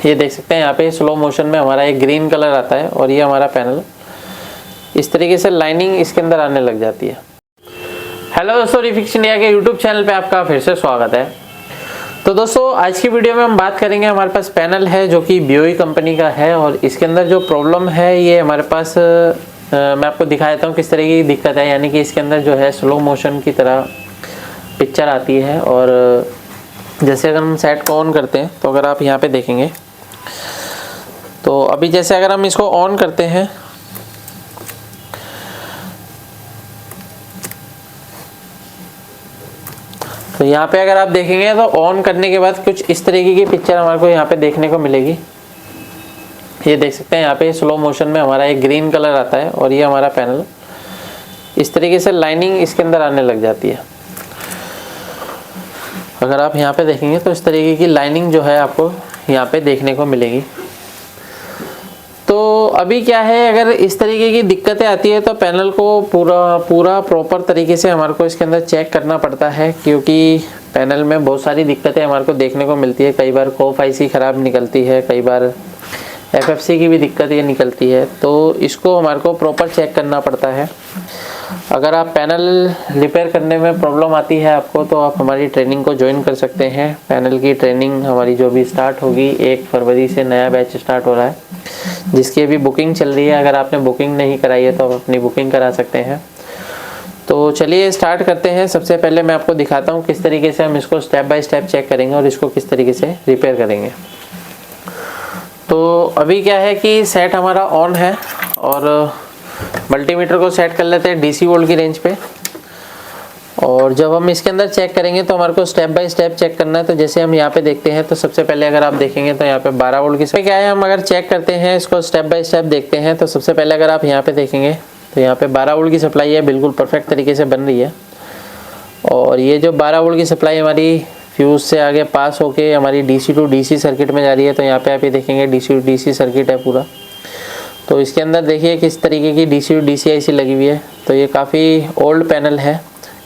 ये देख सकते हैं यहाँ पे स्लो मोशन में हमारा एक ग्रीन कलर आता है और ये हमारा पैनल इस तरीके से लाइनिंग इसके अंदर आने लग जाती है। हेलो दोस्तों, रिफिक्स इंडिया के यूट्यूब चैनल पे आपका फिर से स्वागत है। तो दोस्तों आज की वीडियो में हम बात करेंगे, हमारे पास पैनल है जो कि BOE कंपनी का है और इसके अंदर जो प्रॉब्लम है ये हमारे पास मैं आपको दिखा देता हूँ किस तरह की दिक्कत है। यानी कि इसके अंदर जो है स्लो मोशन की तरह पिक्चर आती है और जैसे अगर हम सेट को ऑन करते हैं तो अगर आप यहाँ पे देखेंगे तो अभी जैसे अगर हम इसको ऑन करते हैं तो यहाँ पे अगर आप देखेंगे तो ऑन करने के बाद कुछ इस तरीके की पिक्चर हमारे को यहाँ पे देखने को मिलेगी। ये देख सकते हैं यहाँ पे स्लो मोशन में हमारा एक ग्रीन कलर आता है और ये हमारा पैनल इस तरीके से लाइनिंग इसके अंदर आने लग जाती है। अगर आप यहाँ पे देखेंगे तो इस तरीके की लाइनिंग जो है आपको यहाँ पे देखने को मिलेगी। तो अभी क्या है, अगर इस तरीके की दिक्कतें आती है तो पैनल को पूरा प्रॉपर तरीके से हमारे को इसके अंदर चेक करना पड़ता है, क्योंकि पैनल में बहुत सारी दिक्कतें हमारे को देखने को मिलती है। कई बार कोफ IC ख़राब निकलती है, कई बार FFC की भी दिक्कत ये निकलती है, तो इसको हमारे को प्रॉपर चेक करना पड़ता है। अगर आप पैनल रिपेयर करने में प्रॉब्लम आती है आपको तो आप हमारी ट्रेनिंग को ज्वाइन कर सकते हैं। पैनल की ट्रेनिंग हमारी जो भी स्टार्ट होगी 1 फरवरी से नया बैच स्टार्ट हो रहा है, जिसकी अभी बुकिंग चल रही है। अगर आपने बुकिंग नहीं कराई है तो आप अपनी बुकिंग करा सकते हैं। तो चलिए स्टार्ट करते हैं। सबसे पहले मैं आपको दिखाता हूँ किस तरीके से हम इसको स्टेप बाय स्टेप चेक करेंगे और इसको किस तरीके से रिपेयर करेंगे। तो अभी क्या है कि सेट हमारा ऑन है और मल्टीमीटर को सेट कर लेते हैं DC वोल्ट की रेंज पे। और जब हम इसके अंदर चेक करेंगे तो हमारे को स्टेप बाय स्टेप चेक करना है। तो जैसे हम यहाँ पे देखते हैं तो सबसे पहले अगर आप देखेंगे तो यहाँ पे 12 वोल्ट की क्या है, हम अगर चेक करते हैं इसको स्टेप बाय स्टेप देखते हैं तो सबसे पहले अगर आप यहाँ पे देखेंगे तो यहाँ पे 12 वोल्ट की सप्लाई है, बिल्कुल परफेक्ट तरीके से बन रही है। और ये जो 12 वोल्ट की सप्लाई हमारी फ्यूज़ से आगे पास होके हमारी DC टू DC सर्किट में जा रही है। तो यहाँ पे आप ये देखेंगे DC टू DC सर्किट है पूरा। तो इसके अंदर देखिए किस तरीके की DC टू DC IC लगी हुई है। तो ये काफ़ी ओल्ड पैनल है,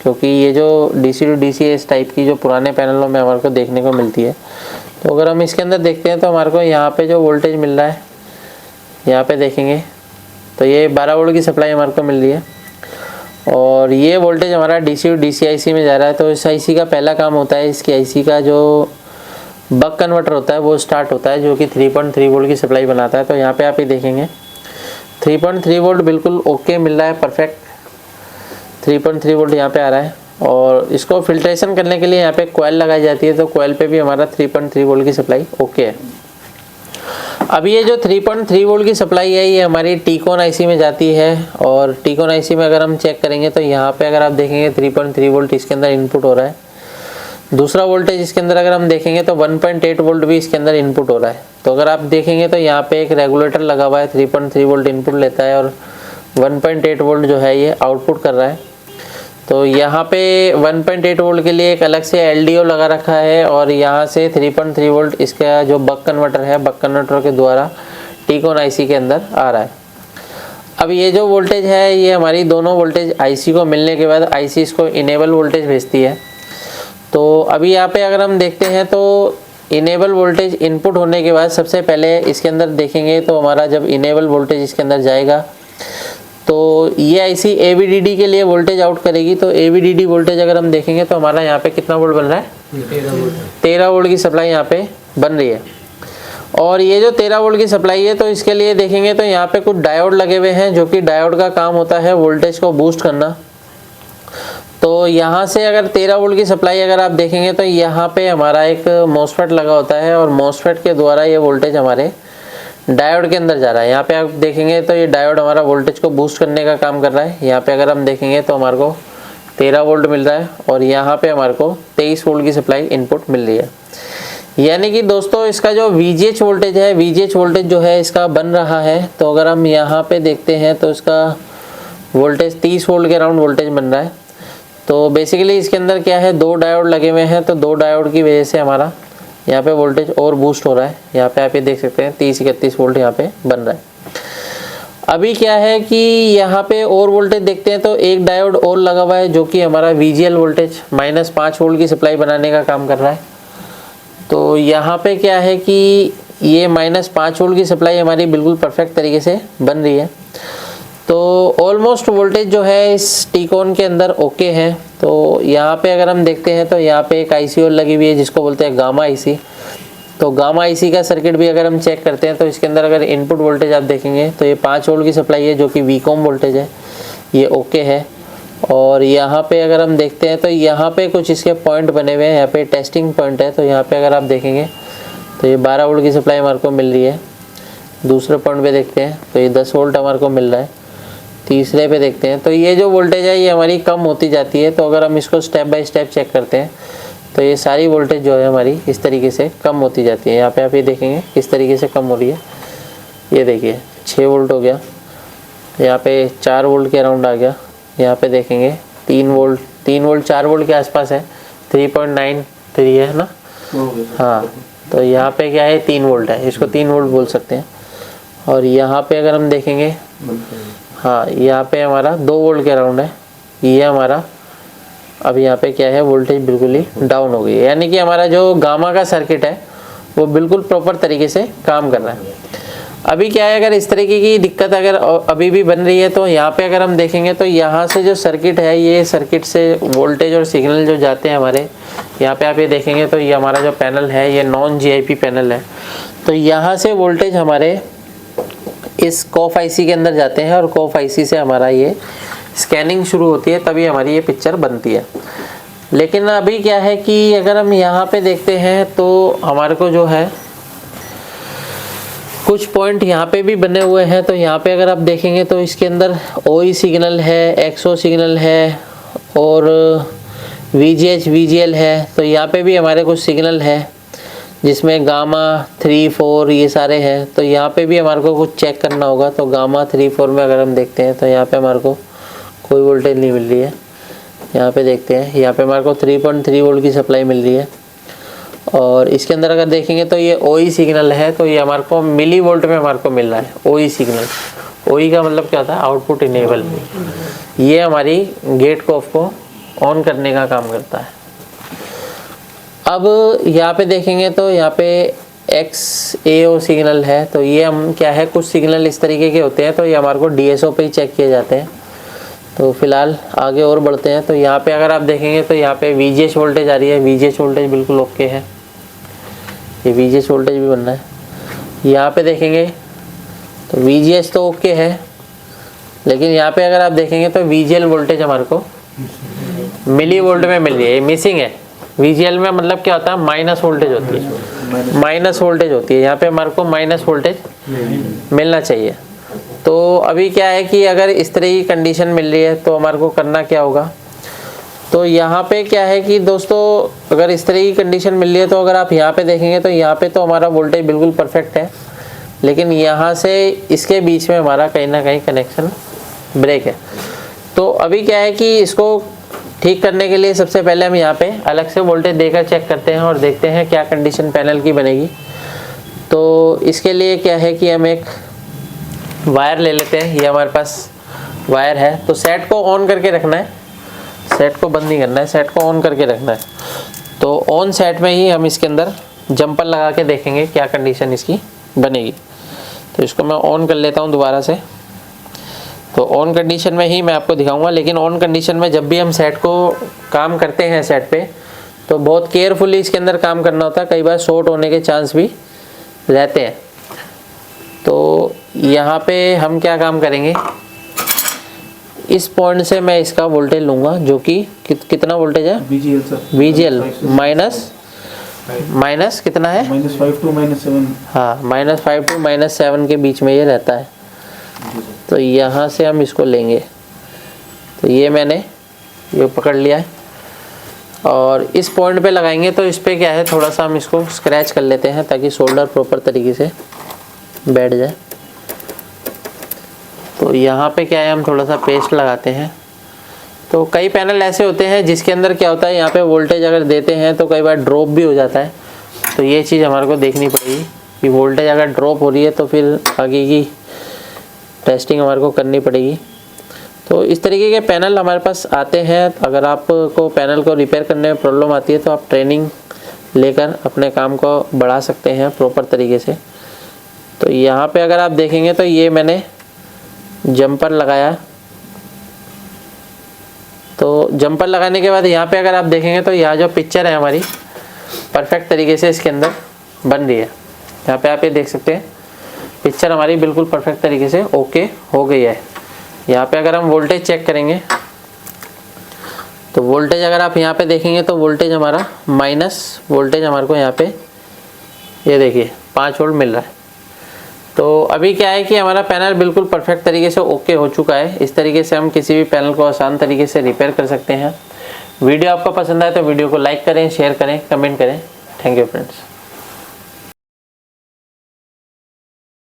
क्योंकि ये जो DC टू DC इस टाइप की जो पुराने पैनलों में हमारे को देखने को मिलती है। तो अगर हम इसके अंदर देखते हैं तो हमारे को यहाँ पे जो वोल्टेज मिल रहा है, यहाँ पे देखेंगे तो ये 12 वोल्ट की सप्लाई हमारे को मिल रही है और ये वोल्टेज हमारा DC टू DC IC में जा रहा है। तो इस IC का पहला काम होता है, इसकी IC का जो बक कन्वर्टर होता है वो स्टार्ट होता है, जो कि 3.3 वोल्ट की सप्लाई बनाता है। तो यहाँ पे आप ये देखेंगे 3.3 वोल्ट बिल्कुल ओके मिल रहा है, परफेक्ट 3.3 वोल्ट यहाँ पे आ रहा है। और इसको फिल्ट्रेशन करने के लिए यहाँ पे कॉइल लगाई जाती है, तो कॉइल पे भी हमारा 3.3 वोल्ट की सप्लाई ओके है। अब ये जो 3.3 वोल्ट की सप्लाई है ये हमारी टीकॉन IC में जाती है और टीकॉन IC में अगर हम चेक करेंगे तो यहाँ पे अगर आप देखेंगे 3.3 वोल्ट इसके अंदर इनपुट हो रहा है। दूसरा वोल्टेज इसके अंदर अगर हम देखेंगे तो 1.8 वोल्ट भी इसके अंदर इनपुट हो रहा है। तो अगर आप देखेंगे तो यहाँ पे एक रेगुलेटर लगा हुआ है, 3.3 वोल्ट इनपुट लेता है और 1.8 वोल्ट जो है ये आउटपुट कर रहा है। तो यहाँ पे 1.8 वोल्ट के लिए एक अलग से LDO लगा रखा है और यहाँ से 3.3 वोल्ट इसका जो बक कन्वर्टर है, बक कन्वर्टर के द्वारा टीकॉन IC के अंदर आ रहा है। अब ये जो वोल्टेज है ये हमारी दोनों वोल्टेज IC को मिलने के बाद IC इसको इनेबल वोल्टेज भेजती है। तो अभी यहाँ पे अगर हम देखते हैं तो इनेबल वोल्टेज इनपुट होने के बाद सबसे पहले इसके अंदर देखेंगे तो हमारा जब इनेबल वोल्टेज इसके अंदर जाएगा तो ये IC AVDD के लिए वोल्टेज आउट करेगी। तो AVDD वोल्टेज अगर हम देखेंगे तो हमारा यहाँ पे कितना वोल्ट बन रहा है, 13 वोल्ट की सप्लाई यहाँ पे बन रही है। और ये जो 13 वोल्ट की सप्लाई है तो इसके लिए देखेंगे तो यहाँ पे कुछ डायोड लगे हुए हैं, जो कि डायोड का काम होता है वोल्टेज को बूस्ट करना। तो यहाँ से अगर 13 वोल्ट की सप्लाई अगर आप देखेंगे तो यहाँ पे हमारा एक MOSFET लगा होता है और MOSFET के द्वारा ये वोल्टेज हमारे डायोड के अंदर जा रहा है। यहाँ पे आप देखेंगे तो ये डायोड हमारा वोल्टेज को बूस्ट करने का काम कर रहा है। यहाँ पे अगर हम देखेंगे तो हमारे को 13 वोल्ट मिल रहा है और यहाँ पे हमारे को 23 वोल्ट की सप्लाई इनपुट मिल रही है। यानी कि दोस्तों इसका जो VGH वोल्टेज है, VGH वोल्टेज जो है इसका बन रहा है। तो अगर हम यहाँ पे देखते हैं तो इसका वोल्टेज 30 वोल्ट के अराउंड वोल्टेज बन रहा है। तो बेसिकली इसके अंदर क्या है, 2 डायोड लगे हुए हैं, तो 2 डायोड की वजह से हमारा यहाँ पे वोल्टेज और बूस्ट हो रहा है। यहाँ पे आप ये देख सकते हैं 30-31 वोल्ट यहाँ पे बन रहा है। अभी क्या है कि यहाँ पे और वोल्टेज देखते हैं तो एक डायोड और लगा हुआ है, जो कि हमारा VGL वोल्टेज -5 वोल्ट की सप्लाई बनाने का काम कर रहा है। तो यहाँ पे क्या है कि ये -5 वोल्ट की सप्लाई हमारी बिल्कुल परफेक्ट तरीके से बन रही है। तो ऑलमोस्ट वोल्टेज जो है इस टीकॉन के अंदर ओके है। तो यहाँ पे अगर हम देखते हैं तो यहाँ पे एक आईसी और लगी हुई है जिसको बोलते हैं गामा आईसी। तो गामा आईसी का सर्किट भी अगर हम चेक करते हैं तो इसके अंदर अगर इनपुट वोल्टेज आप देखेंगे तो ये 5 वोल्ट की सप्लाई है जो कि वीकॉम वोल्टेज है, ये ओके है। और यहाँ पे अगर हम देखते हैं तो यहाँ पे कुछ इसके पॉइंट बने हुए हैं, यहाँ पे टेस्टिंग पॉइंट है। तो यहाँ पे अगर आप देखेंगे तो ये 12 वोल्ट की सप्लाई हमारे को मिल रही है। दूसरे पॉइंट पे देखते हैं तो ये 10 वोल्ट हमारे को मिल रहा है। तीसरे पे देखते हैं तो ये जो वोल्टेज है ये हमारी कम होती जाती है। तो अगर हम इसको स्टेप बाय स्टेप चेक करते हैं तो ये सारी वोल्टेज जो है हमारी इस तरीके से कम होती जाती है। यहाँ पे आप ये देखेंगे किस तरीके से कम हो रही है। ये देखिए 6 वोल्ट हो गया, यहाँ पे 4 वोल्ट के अराउंड आ गया। यहाँ पे देखेंगे 3 वोल्ट 4 वोल्ट के आसपास है, 3.93 है ना। हाँ, तो यहाँ पे क्या है 3 वोल्ट है, इसको 3 वोल्ट बोल सकते हैं। और यहाँ पे अगर हम देखेंगे, हाँ यहाँ पे हमारा 2 वोल्ट के अराउंड है। ये हमारा अब यहाँ पे क्या है वोल्टेज बिल्कुल ही डाउन हो गई है, यानी कि हमारा जो गामा का सर्किट है वो बिल्कुल प्रॉपर तरीके से काम कर रहा है। अभी क्या है, अगर इस तरीके की दिक्कत अगर अभी भी बन रही है तो यहाँ पे अगर हम देखेंगे तो यहाँ से जो सर्किट है, ये सर्किट से वोल्टेज और सिग्नल जो जाते हैं हमारे, यहाँ पे आप ये देखेंगे तो ये हमारा जो पैनल है ये नॉन जीआईपी पैनल है। तो यहाँ से वोल्टेज हमारे इस कॉफ आईसी के अंदर जाते हैं और कॉफ आईसी से हमारा ये स्कैनिंग शुरू होती है, तभी हमारी ये पिक्चर बनती है। लेकिन अभी क्या है कि अगर हम यहाँ पे देखते हैं तो हमारे को जो है कुछ पॉइंट यहाँ पे भी बने हुए हैं। तो यहाँ पे अगर आप देखेंगे तो इसके अंदर ओई सिग्नल है, एक्सओ सिग्नल है और VGH VGL है। तो यहाँ पे भी हमारे कुछ सिग्नल है जिसमें गामा 3 4 ये सारे हैं। तो यहाँ पे भी हमारे को कुछ चेक करना होगा। तो गामा 3 4 में अगर हम देखते हैं तो यहाँ पे हमारे को कोई वोल्टेज नहीं मिल रही है। यहाँ पे देखते हैं, यहाँ पे हमारे को 3.3 वोल्ट की सप्लाई मिल रही है। और इसके अंदर अगर देखेंगे तो ये ओई सिग्नल है, तो ये हमारे को मिली वोल्ट में हमारे को मिल रहा है ओई सिग्नल। ओई का मतलब क्या होता है, आउटपुट इनेबल। ये हमारी गेट कॉफ को ऑन करने का काम करता है। अब यहाँ पे देखेंगे तो यहाँ पे XAO सिग्नल है। तो ये हम क्या है, कुछ सिग्नल इस तरीके के होते हैं तो ये हमारे को DSO पे ही चेक किए जाते हैं। तो फिलहाल आगे और बढ़ते हैं। तो यहाँ पे अगर आप देखेंगे तो यहाँ पे VGH वोल्टेज आ रही है, VGH वोल्टेज बिल्कुल ओके है, ये VGH वोल्टेज भी बनना है। यहाँ पे देखेंगे तो VGH तो ओके है, लेकिन यहाँ पे अगर आप देखेंगे तो VGL वोल्टेज हमारे को मिली वोल्ट में मिल रही है, मिसिंग है। VGL में मतलब क्या होता है, माइनस वोल्टेज होती है, माइनस वोल्टेज होती है। यहाँ पे हमारे को माइनस वोल्टेज मिलना चाहिए। तो अभी क्या है कि अगर इस तरह की कंडीशन मिल रही है तो हमारे को करना क्या होगा। तो यहाँ पे क्या है कि दोस्तों, अगर इस तरह की कंडीशन मिल रही है तो अगर आप यहाँ पे देखेंगे तो यहाँ पे तो हमारा वोल्टेज बिल्कुल परफेक्ट है, लेकिन यहाँ से इसके बीच में हमारा कहीं ना कहीं कनेक्शन ब्रेक है। तो अभी क्या है कि इसको ठीक करने के लिए सबसे पहले हम यहाँ पे अलग से वोल्टेज देकर चेक करते हैं और देखते हैं क्या कंडीशन पैनल की बनेगी। तो इसके लिए क्या है कि हम एक वायर ले लेते हैं, ये हमारे पास वायर है। तो सेट को ऑन करके रखना है, सेट को बंद नहीं करना है, सेट को ऑन करके रखना है। तो ऑन सेट में ही हम इसके अंदर जंपर लगा के देखेंगे क्या कंडीशन इसकी बनेगी। तो इसको मैं ऑन कर लेता हूँ दोबारा से। तो ऑन कंडीशन में ही मैं आपको दिखाऊंगा, लेकिन ऑन कंडीशन में जब भी हम सेट को काम करते हैं सेट पे, तो बहुत केयरफुली इसके अंदर काम करना होता है, कई बार शॉर्ट होने के चांस भी रहते हैं। तो यहाँ पे हम क्या काम करेंगे, इस पॉइंट से मैं इसका वोल्टेज लूँगा जो कि कितना वोल्टेज है, VGL माइनस कितना है, -5 to -7। हाँ, -5 to -7 के बीच में ये रहता है। तो यहाँ से हम इसको लेंगे। तो ये मैंने ये पकड़ लिया है और इस पॉइंट पे लगाएंगे। तो इस पे क्या है, थोड़ा सा हम इसको स्क्रैच कर लेते हैं ताकि सोल्डर प्रॉपर तरीके से बैठ जाए। तो यहाँ पे क्या है, हम थोड़ा सा पेस्ट लगाते हैं। तो कई पैनल ऐसे होते हैं जिसके अंदर क्या होता है, यहाँ पे वोल्टेज अगर देते हैं तो कई बार ड्रॉप भी हो जाता है। तो ये चीज़ हमारे को देखनी पड़ेगी कि वोल्टेज अगर ड्रॉप हो रही है तो फिर आगे की टेस्टिंग हमारे को करनी पड़ेगी। तो इस तरीके के पैनल हमारे पास आते हैं। अगर आपको पैनल को रिपेयर करने में प्रॉब्लम आती है तो आप ट्रेनिंग लेकर अपने काम को बढ़ा सकते हैं प्रॉपर तरीके से। तो यहाँ पे अगर आप देखेंगे तो ये मैंने जंपर लगाया, तो जंपर लगाने के बाद यहाँ पे अगर आप देखेंगे तो यहाँ जो पिक्चर है हमारी परफेक्ट तरीके से इसके अंदर बन रही है। यहाँ पे आप ये देख सकते हैं पिक्चर हमारी बिल्कुल परफेक्ट तरीके से ओके हो गई है। यहाँ पे अगर हम वोल्टेज चेक करेंगे तो वोल्टेज अगर आप यहाँ पे देखेंगे तो वोल्टेज हमारा माइनस वोल्टेज हमारे को यहाँ पे ये देखिए 5 वोल्ट मिल रहा है। तो अभी क्या है कि हमारा पैनल बिल्कुल परफेक्ट तरीके से ओके हो चुका है। इस तरीके से हम किसी भी पैनल को आसान तरीके से रिपेयर कर सकते हैं। वीडियो आपको पसंद आए तो वीडियो को लाइक करें, शेयर करें, कमेंट करें। Thank you friends.